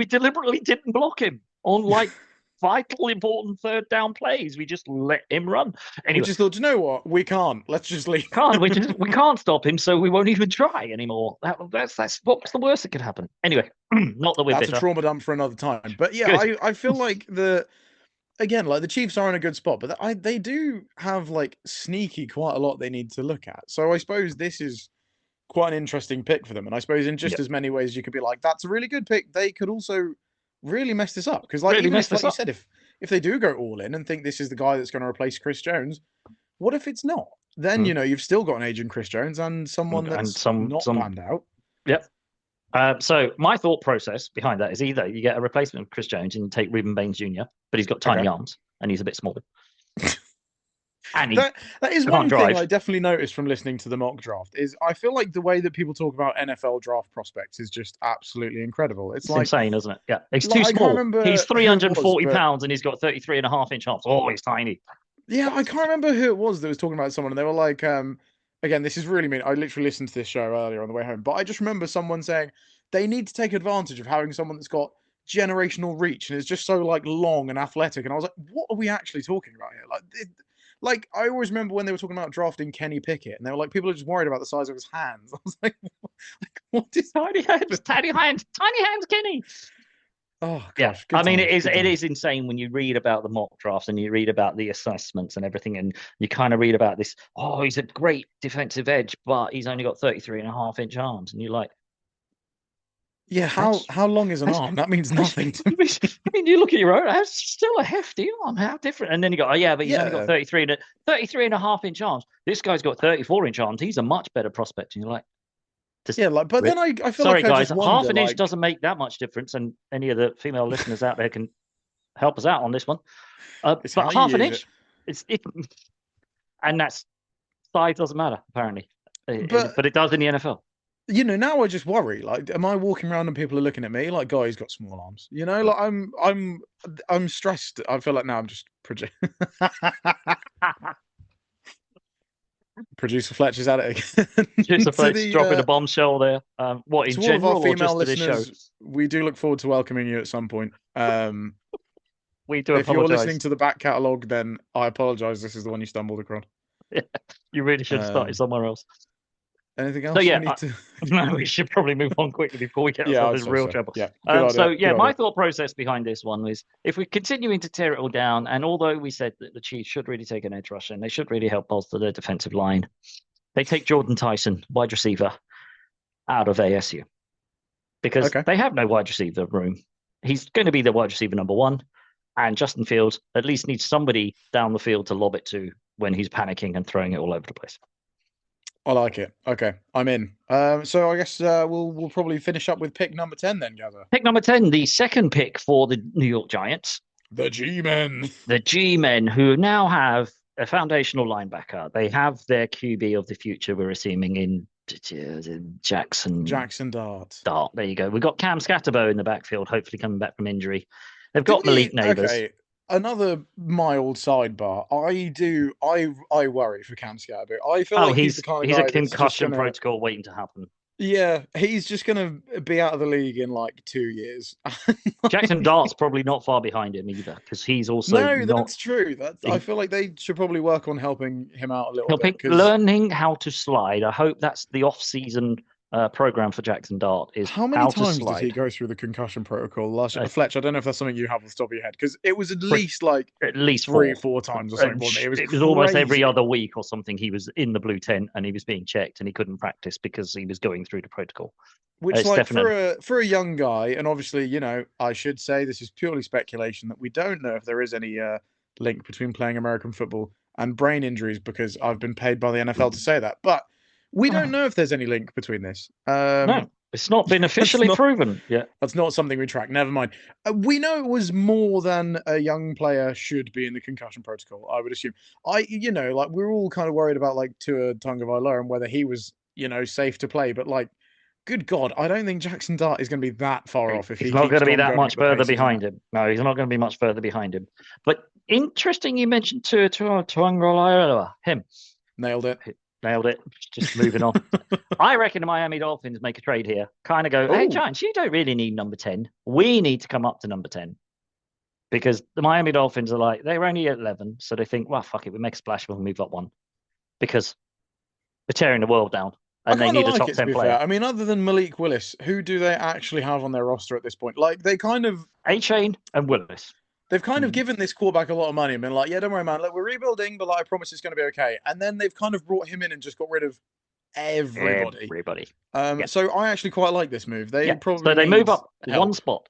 deliberately didn't block him on like vital, important third down plays. We just let him run. Anyway, we just thought, you know what? We can't. Let's just leave. We can't stop him, so we won't even try anymore. That's what's the worst that could happen. Anyway, not that we're That's bitter. a trauma dump for another time. But yeah, I feel like the Chiefs are in a good spot, but they do have like sneaky quite a lot they need to look at. So I suppose this is quite an interesting pick for them. And I suppose in just as many ways you could be like, that's a really good pick, they could also really mess this up. Because like, you said, if they do go all in and think this is the guy that's going to replace Chris Jones, what if it's not? Then you've still got an aging Chris Jones and someone that's not panned out. Yep. So my thought process behind that is either you get a replacement of Chris Jones and you take Reuben Baines Jr., but he's got tiny arms and he's a bit small. And that is one thing I definitely noticed from listening to the mock draft is I feel like the way that people talk about NFL draft prospects is just absolutely incredible. It's like insane, isn't it? Yeah, he's too small. He's 340 pounds and he's got 33.5-inch arms. Oh, he's tiny. Yeah, I can't remember who it was that was talking about someone, and they were like, again, this is really mean. I literally listened to this show earlier on the way home, but I just remember someone saying they need to take advantage of having someone that's got generational reach and is just so like long and athletic. And I was like, what are we actually talking about here? Like I always remember when they were talking about drafting Kenny Pickett, and they were like, people are just worried about the size of his hands. I was like, what is tiny hands, Kenny? Oh Yeah, gosh, I good mean, times, good it times. is insane when you read about the mock drafts and you read about the assessments and everything, and you kind of read about this. Oh, he's a great defensive edge, but he's only got 33.5-inch arms, and you're like, Yeah, that's how long is an arm? That means nothing to me. I mean, you look at your own, that's still a hefty arm. How different? And then you go, oh, yeah, but he's only got Yeah, 33.5-inch arms. This guy's got 34-inch arms. He's a much better prospect. And you're like, just yeah, like, but then I feel sorry, like I guys, just half wonder, an inch like, doesn't make that much difference. And any of the female listeners out there can help us out on this one. it's how But you half an use it. inch, it, and that's size doesn't matter, apparently. But But it does in the NFL. now I just worry. Like, am I walking around and people are looking at me like, "Guy, he's got small arms." Like I'm stressed. I feel like now I'm just producer Fletcher's at it again. Just a to place dropping a the bombshell there. What in to all of our general or female just to this show? listeners, we do look forward to welcoming you at some point. We do If you're apologize. listening to the back catalogue, then I apologize. This is the one you stumbled across. You really should have started somewhere else. Anything else? So yeah, we need to... no, we should probably move on quickly before we get Yeah, ourselves I'd in say real so. trouble. Yeah, good So idea, yeah, good my idea. thought process behind this one was if we're continuing to tear it all down, and although we said that the Chiefs should really take an edge rusher and they should really help bolster their defensive line, they take Jordan Tyson, wide receiver, out of ASU because Okay. they have no wide receiver room. He's going to be the wide receiver number one, and Justin Fields at least needs somebody down the field to lob it to when he's panicking and throwing it all over the place. I like it. Okay, I'm in. So I guess we'll probably finish up with pick number 10 then, Gather. Pick number 10, the second pick for the New York Giants. The G-Men. The G-Men, who now have a foundational linebacker. They have their QB of the future, we're assuming, in Jackson Dart. There you go. We've got Cam Scatterbo in the backfield, hopefully coming back from injury. They've got Malik Neighbors. Okay, another mild sidebar. I worry for Cam Scatterbo. I feel like he's the kind of he's guy a that's just concussion gonna... protocol waiting to happen. Yeah, he's just going to be out of the league in like 2 years. Jackson Dart's probably not far behind him either, because he's also that's true. I feel like they should probably work on helping him out a little bit. Learning how to slide. I hope that's the off-season program for Jackson Dart. Is how many times did he go through the concussion protocol last year? Fletch, I don't know if that's something you have off the top of your head, because it was at least 3 or 4 times or something, wasn't it? It was almost every other week or something. He was in the blue tent and he was being checked and he couldn't practice because he was going through the protocol. Which, like, for a young guy, and obviously, I should say this is purely speculation that we don't know if there is any link between playing American football and brain injuries, because I've been paid by the NFL to say that, but we don't know if there's any link between this. No, it's not been officially proven yet. That's not something we track. Never mind. We know it was more than a young player should be in the concussion protocol, I would assume. We're all kind of worried about like Tua Tagovailoa and whether he was, safe to play. But like, good God, I don't think Jackson Dart is going to be that far off. If he's not going to be that much further behind him. No, he's not going to be much further behind him. But interesting, you mentioned Tua Tagovailoa. Him. Nailed it. Just moving on. I reckon the Miami Dolphins make a trade here. Kind of go, hey, Giants, you don't really need number 10. We need to come up to number 10. Because the Miami Dolphins are like, they're only at 11. So they think, well, fuck it. We make a splash. We'll move up one. Because they're tearing the world down. And they need a top 10 player. I mean, other than Malik Willis, who do they actually have on their roster at this point? Like, they kind of... A-Chain and Willis. They've kind of given this quarterback a lot of money and been like, yeah, don't worry, man. Look, we're rebuilding, but I promise it's going to be okay. And then they've kind of brought him in and just got rid of everybody. So I actually quite like this move. They move up one spot.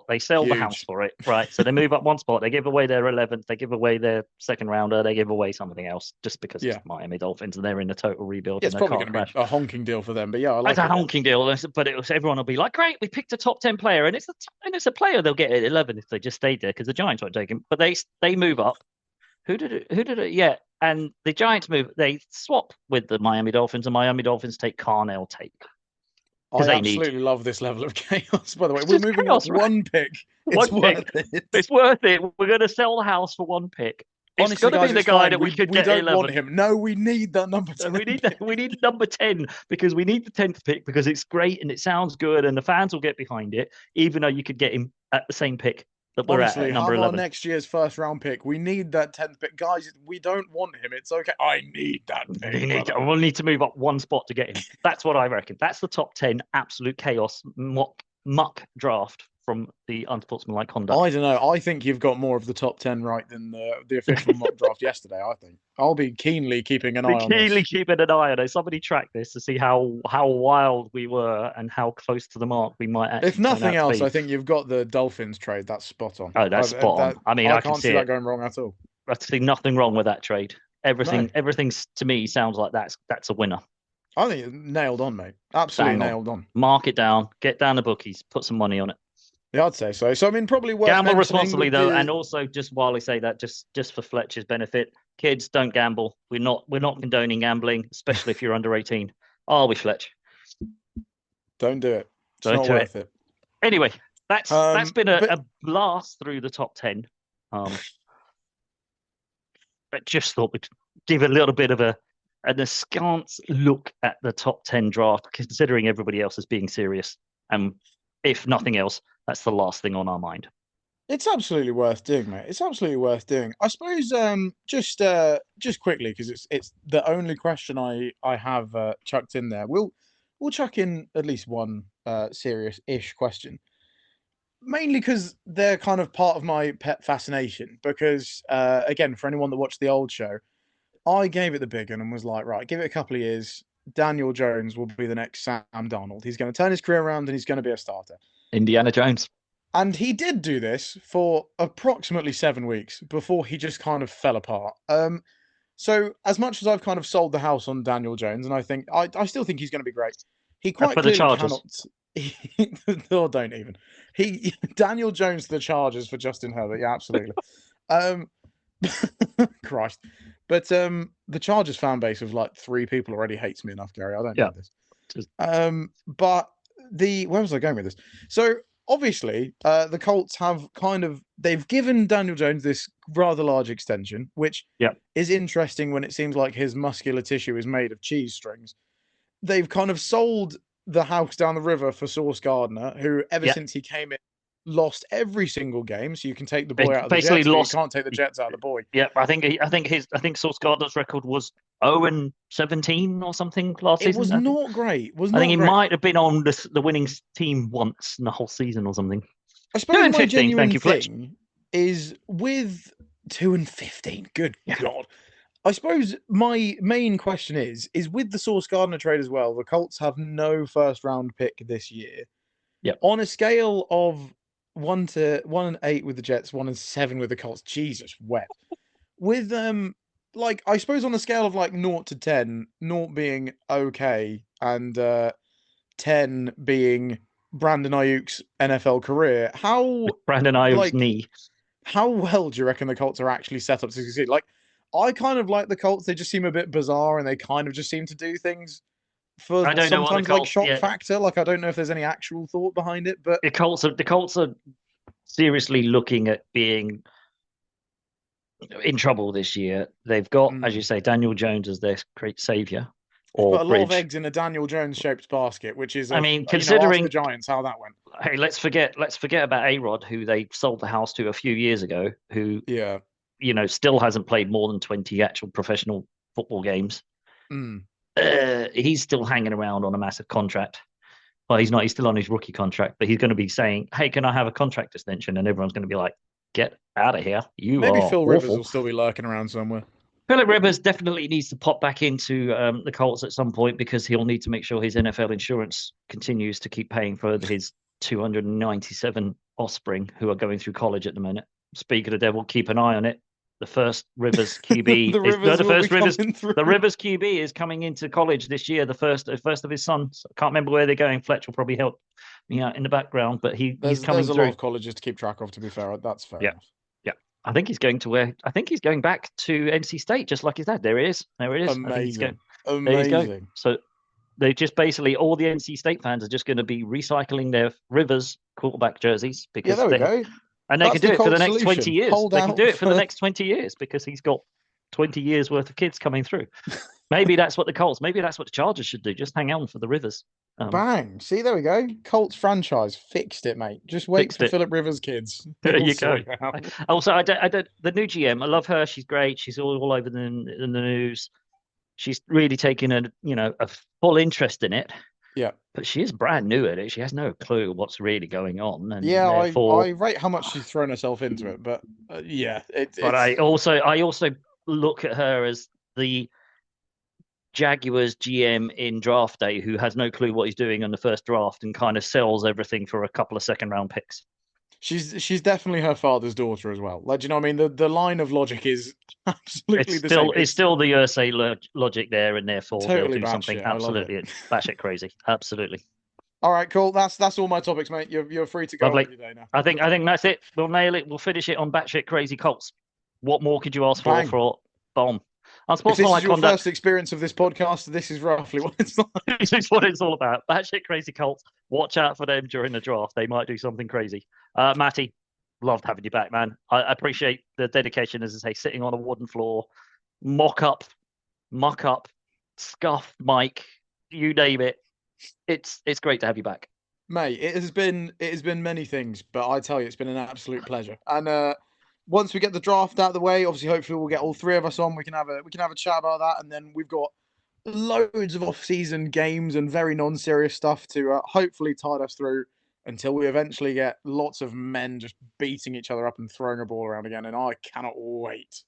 They sell the house for it, right? So they move up one spot. They give away their 11th. They give away their second rounder. They give away something else just because it's Miami Dolphins and they're in a total rebuild. Yeah, it's probably going to be a honking deal for them. But yeah, I like it's a honking deal. But everyone will be like, great, we picked a top 10 player, and it's a player they'll get at 11 if they just stayed there because the Giants won't take him. But they move up. Who did it? Yeah, and the Giants move. They swap with the Miami Dolphins, and Miami Dolphins take Carnell Tate. I absolutely love this level of chaos. By the way, we're moving on one pick. It's worth it. We're going to sell the house for one pick. It's going to be the guy that we could get. We don't want him. No, we need that number 10. We need number 10 because we need the 10th pick because it's great and it sounds good and the fans will get behind it, even though you could get him at the same pick that we're at number 11. Next year's first round pick. We need that 10th pick. Guys, we don't want him. It's okay. I need that pick. We'll need to move up one spot to get him. That's what I reckon. That's the top 10 absolute chaos muck draft from the Unsportsmanlike Conduct? I don't know. I think you've got more of the top 10 right than the official mock draft yesterday, I think. I'll be keenly keeping an eye on Keenly this. keeping an eye on it. Somebody track this to see how wild we were and how close to the mark we might actually If turn nothing out to else, be. I think you've got the Dolphins trade. That's spot on. Oh, that's spot on. I mean, I can can't see see that it. going wrong at all. I see nothing wrong with that trade. Everything to me sounds like that's a winner. I think it's nailed on, mate. Absolutely Bang on. nailed on. Mark it down. Get down the bookies. Put some money on it. Yeah, I'd say so. So, I mean, probably worth Gamble mentioning responsibly with though, the- and also just while I say that, just for Fletcher's benefit, kids don't gamble. We're not condoning gambling, especially if you're under 18. Are we, Fletch? Don't do it. It's Don't not do worth it. Anyway, that's been but- a blast through the top 10. But just thought we'd give a little bit of an askance look at the top 10 draft, considering everybody else is being serious. And if nothing else, that's the last thing on our mind. It's absolutely worth doing, mate. It's absolutely worth doing. I suppose just quickly, because it's the only question I have chucked in there. We'll chuck in at least one serious-ish question. Mainly because they're kind of part of my pet fascination. Because again, for anyone that watched the old show, I gave it the big one and was like, right, give it a couple of years. Daniel Jones will be the next Sam Darnold. He's going to turn his career around and he's going to be a starter. Indiana Jones. And he did do this for approximately 7 weeks before he just kind of fell apart. So as much as I've kind of sold the house on Daniel Jones, and I still think he's going to be great. He quite for the clearly Chargers. cannot. Oh, don't even. Daniel Jones to the Chargers for Justin Herbert. Yeah, absolutely. Christ. But the Chargers fan base of like 3 people already hates me enough, Gary. I don't know this. But where was I going with this? So obviously, the Colts have they've given Daniel Jones this rather large extension, which is interesting when it seems like his muscular tissue is made of cheese strings. They've kind of sold the house down the river for Sauce Gardner, who ever since he came in, lost every single game. So you can take the boy out of the Jets, but you can't take the Jets out of the boy. Yeah, I think Sauce Gardner's record was 0-17 or something last season. It was not great. I think he might have been on the winning team once in the whole season or something. I suppose my genuine Fletch. thing is with 2-15. Good God. I suppose my main question is with the Sauce Gardner trade as well, the Colts have no first round pick this year. Yeah. On a scale of 1 and 8 with the Jets, 1 and 7 with the Colts, Jesus wept. With like I suppose on a scale of like 0 to 10, 0 being okay and 10 being Brandon Ayuk's NFL career, how Brandon Ayuk's knee. How well do you reckon the Colts are actually set up to succeed? Like, I kind of like the Colts. They just seem a bit bizarre, and they kind of just seem to do things for sometimes like shock factor. Like, I don't know if there's any actual thought behind it, but the Colts are seriously looking at being in trouble this year. They've got, as you say, Daniel Jones as their great savior. Or put a lot of eggs in a Daniel Jones shaped basket, which is considering ask the Giants how that went. Hey, let's forget about A-Rod, who they sold the house to a few years ago, who still hasn't played more than 20 actual professional football games. He's still hanging around on a massive contract. Well, he's not. He's still on his rookie contract, but he's going to be saying, "Hey, can I have a contract extension?" And everyone's going to be like, "Get out of here! Maybe Phil Rivers will still be lurking around somewhere." Philip Rivers definitely needs to pop back into the Colts at some point because he'll need to make sure his NFL insurance continues to keep paying for his 297 offspring who are going through college at the minute. Speak of the devil, keep an eye on it. The first Rivers QB, the Rivers QB is coming into college this year. The first of his sons. I can't remember where they're going. Fletch will probably help me out in the background, but he's coming through. There's a lot of colleges to keep track of. To be fair, that's fair enough. I think he's going back to NC State, just like his dad. There it is. Amazing. There you go. So they just basically all the NC State fans are just going to be recycling their Rivers quarterback jerseys because there we go. And they can do it for the next 20 years. They can do it for the next 20 years because he's got 20 years worth of kids coming through. Maybe that's what the Chargers should do. Just hang on for the Rivers. Bang. See, there we go. Colts franchise. Fixed it, mate. Just wait for Philip Rivers kids. There you go. Also, I don't, the new GM, I love her. She's great. She's all over the news. She's really taken a full interest in it. Yeah. But she is brand new at it. She has no clue what's really going on, and Yeah, therefore. I rate how much she's thrown herself into it, but yeah, But it's I also look at her as the Jaguars GM in draft day who has no clue what he's doing on the first draft and kind of sells everything for a couple of second round picks. she's definitely her father's daughter as well. Like, do you know what I mean? The line of logic is absolutely the same. It's still the USA logic there, and therefore they'll Totally do something batshit. I love it. absolutely batshit crazy. Absolutely All right, cool. That's all my topics, mate. You're free to go on lovely. with your day now. I think that's it. We'll nail it. We'll finish it on batshit crazy Colts. What more could you ask Bang. for bomb? If this is Unsportsmanlike your conduct. first experience of this podcast, this is roughly what it's like. This is what it's all about. Batshit crazy Colts. Watch out for them during the draft. They might do something crazy. Matty, loved having you back, man. I appreciate the dedication, as I say, sitting on a wooden floor, muck up, scuff mic, you name it. It's great to have you back. Mate, it has been many things, but I tell you, it's been an absolute pleasure. And once we get the draft out of the way, obviously, hopefully, we'll get all three of us on. We can have a chat about that, and then we've got loads of off-season games and very non-serious stuff to hopefully tide us through until we eventually get lots of men just beating each other up and throwing a ball around again. And I cannot wait.